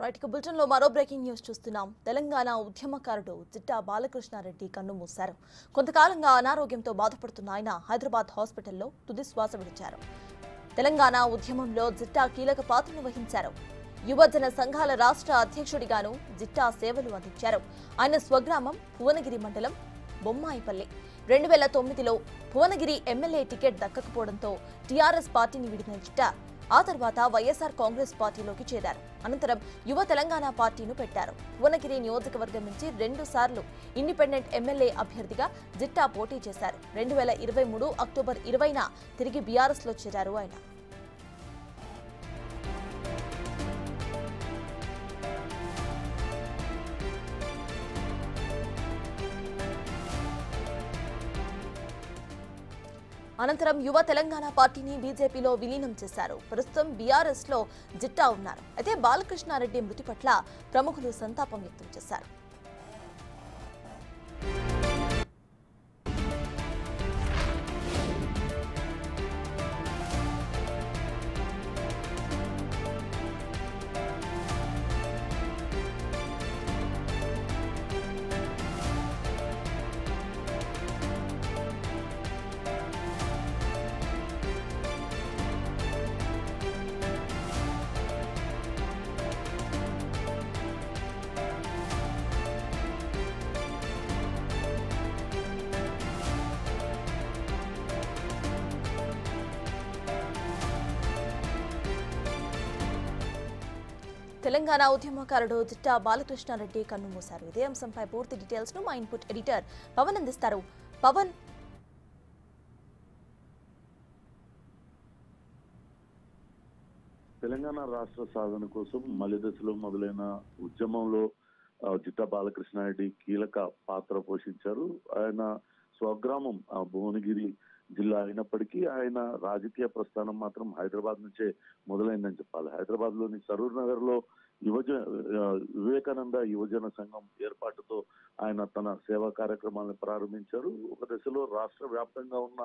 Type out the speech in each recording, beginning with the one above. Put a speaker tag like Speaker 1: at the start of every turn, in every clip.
Speaker 1: Right bulletin లో మరో breaking news చూస్తున్నాం. తెలంగాణ ఉద్యమకారుడు జిట్టా బాలకృష్ణారెడ్డి కన్నుమూశారు. కొంతకాలంగా అనారోగ్యంతో బాధపడుతున్న ఆయన హైదరాబాద్ హాస్పిటల్లో తుది శ్వాస విడిచారు. తెలంగాణ ఉద్యమంలో జిట్టా కీలక పాత్రను వహించారు. యువజన సంఘాల రాష్ట్ర అధ్యక్షుడిగాను జిట్టా సేవలు అందించారు. ఆయన స్వగ్రామం భువనగిరి మండలం బొమ్మాయిపల్లి. 2009లో భువనగిరి ఎమ్మెల్యే టికెట్ దక్కకపోవడంతో టీఆర్ఎస్ పార్టీని విడిచిన జిట్టా ఆ తర్వాత వైఎస్ఆర్ కాంగ్రెస్ పార్టీలోకి చేరారు. అనంతరం యువ తెలంగాణ పార్టీను పెట్టారు. భువనగిరి నియోజకవర్గం నుంచి 2 సార్లు ఇండిపెండెంట్ ఎమ్మెల్యే అభ్యర్థిగా జిట్టా పోటీ చేశారు. 2023 అక్టోబర్ 20న తిరిగి బీఆర్ఎస్లో చేరారు ఆయన. అనంతరం యువ తెలంగాణ పార్టీని బీజేపీలో విలీనం చేశారు. ప్రస్తుతం బీఆర్ఎస్ లో జిట్టా ఉన్నారు. అయితే బాలకృష్ణారెడ్డి మృతి పట్ల ప్రముఖులు సంతాపం వ్యక్తం చేశారు. తెలంగాణ ఉద్యమకారుడు జిట్టా బాలకృష్ణారెడ్డి కన్నుమూశారు. ఇదే అంశంపై పూర్తి డీటెయిల్స్ ను మా ఇన్పుట్ ఎడిటర్ పవన్ అందిస్తారు. పవన్,
Speaker 2: తెలంగాణ రాష్ట్ర సాధన కోసం మలిదశలో మొదలైన ఉద్యమంలో జిట్టా బాలకృష్ణారెడ్డి కీలక పాత్ర పోషించారు. ఆయన స్వగ్రామం భువనగిరి జిల్లా అయినప్పటికీ ఆయన రాజకీయ ప్రస్థానం మాత్రం హైదరాబాద్ నుంచే మొదలైందని చెప్పాలి. హైదరాబాద్ లోని సరూర్ నగర్ లో వివేకానంద యువజన సంఘం ఏర్పాటుతో ఆయన తన సేవా కార్యక్రమాలను ప్రారంభించారు. ఒక దశలో రాష్ట్ర వ్యాప్తంగా ఉన్న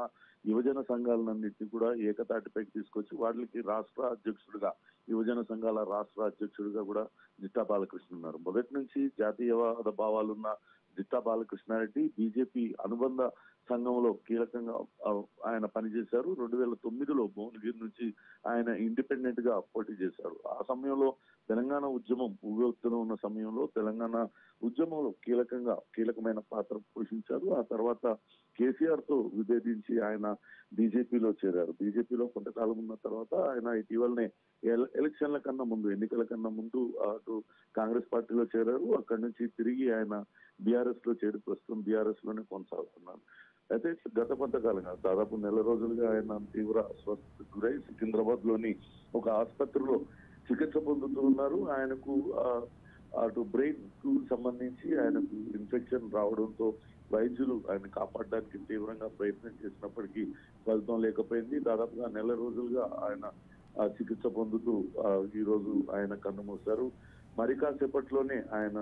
Speaker 2: యువజన సంఘాలన్నింటినీ కూడా ఏకతాటిపైకి తీసుకొచ్చి వాటికి రాష్ట్ర అధ్యక్షుడిగా, యువజన సంఘాల రాష్ట్ర అధ్యక్షుడిగా కూడా జిట్టా బాలకృష్ణ ఉన్నారు. మొదటి నుంచి జాతీయవాద భావాలున్న జిట్టా బాలకృష్ణారెడ్డి బీజేపీ అనుబంధ సంఘంలో కీలకంగా ఆయన పనిచేశారు. 2009లో భువనగిరి నుంచి ఆయన ఇండిపెండెంట్ గా పోటీ చేశారు. ఆ సమయంలో తెలంగాణ ఉద్యమం ఉవ్వెత్తున ఉన్న సమయంలో తెలంగాణ ఉద్యమంలో కీలకమైన పాత్ర పోషించారు. ఆ తర్వాత కేసీఆర్ తో విభేదించి ఆయన బీజేపీలో చేరారు. బీజేపీలో కొంతకాలం ఉన్న తర్వాత ఆయన ఇటీవలనే ఎన్నికల కన్నా ముందు అటు కాంగ్రెస్ పార్టీలో చేరారు. అక్కడి నుంచి తిరిగి ఆయన బీఆర్ఎస్ లో చేరి ప్రస్తుతం బీఆర్ఎస్ లోనే కొనసాగుతున్నారు. అయితే గత కొంతకాలంగా దాదాపు నెల రోజులుగా ఆయన తీవ్ర అస్వస్థతకు గురై సికింద్రాబాద్ లోని ఒక ఆసుపత్రిలో చికిత్స పొందుతూ ఉన్నారు. ఆయనకు అటు బ్రెయిన్ కు సంబంధించి ఆయనకు ఇన్ఫెక్షన్ రావడంతో వైద్యులు ఆయన కాపాడడానికి తీవ్రంగా ప్రయత్నం చేసినప్పటికీ ఫలితం లేకపోయింది. దాదాపుగా నెల రోజులుగా ఆయన చికిత్స పొందుతూ ఈ రోజు ఆయన కన్నుమూశారు. మరి కాసేపట్లోనే ఆయన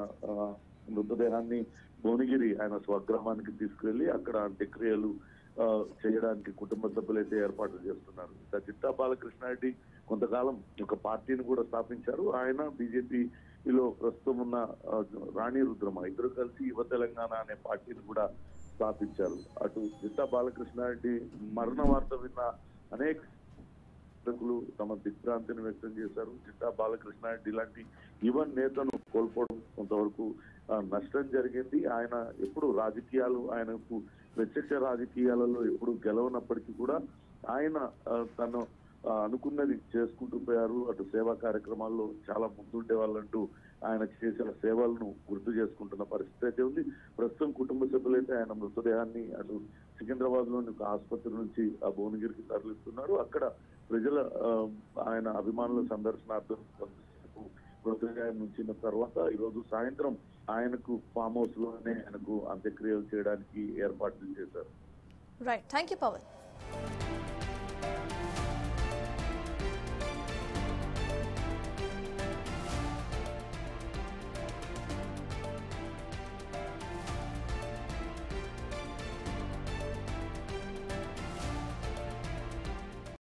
Speaker 2: మృతదేహాన్ని భువనగిరి ఆయన స్వగ్రామానికి తీసుకువెళ్లి అక్కడ అంత్యక్రియలు చేయడానికి కుటుంబ సభ్యులైతే ఏర్పాట్లు చేస్తున్నారు. జిట్టా బాలకృష్ణారెడ్డి కొంతకాలం ఒక పార్టీని కూడా స్థాపించారు. ఆయన బీజేపీలో ప్రస్తుతం ఉన్న రాణి రుద్రమ ఇద్దరు కలిసి యువ తెలంగాణ అనే పార్టీని కూడా స్థాపించారు. అటు జిట్టా బాలకృష్ణారెడ్డి మరణ వార్త విన్న అనేక తమ దిగ్భ్రాంతిని వ్యక్తం చేశారు. జిట్టా బాలకృష్ణారెడ్డి లాంటి యువ నేతను కోల్పోవడం కొంతవరకు నష్టం జరిగింది. ఆయన ఎప్పుడు ఆయనకు ప్రత్యక్ష రాజకీయాలలో ఎప్పుడు గెలవనప్పటికీ కూడా ఆయన తను అనుకున్నది చేసుకుంటూ పోయారు. అటు సేవా కార్యక్రమాల్లో చాలా ముందుండే వాళ్ళంటూ ఆయన చేసిన సేవలను గుర్తు చేసుకుంటున్న పరిస్థితి అయితే ఉంది. ప్రస్తుతం కుటుంబ సభ్యులైతే ఆయన మృతదేహాన్ని అటు సికింద్రాబాద్ లోని ఒక ఆసుపత్రి నుంచి ఆ భువనగిరికి తరలిస్తున్నారు. అక్కడ ప్రజల ఆయన అభిమానుల సందర్శనార్థం మృతదేహం ఉంచిన తర్వాత ఈ రోజు సాయంత్రం ఆయనకు ఫామ్ హౌస్ లోనే ఆయనకు అంత్యక్రియలు చేయడానికి ఏర్పాట్లు చేశారు.
Speaker 1: Right, thank you Pawan.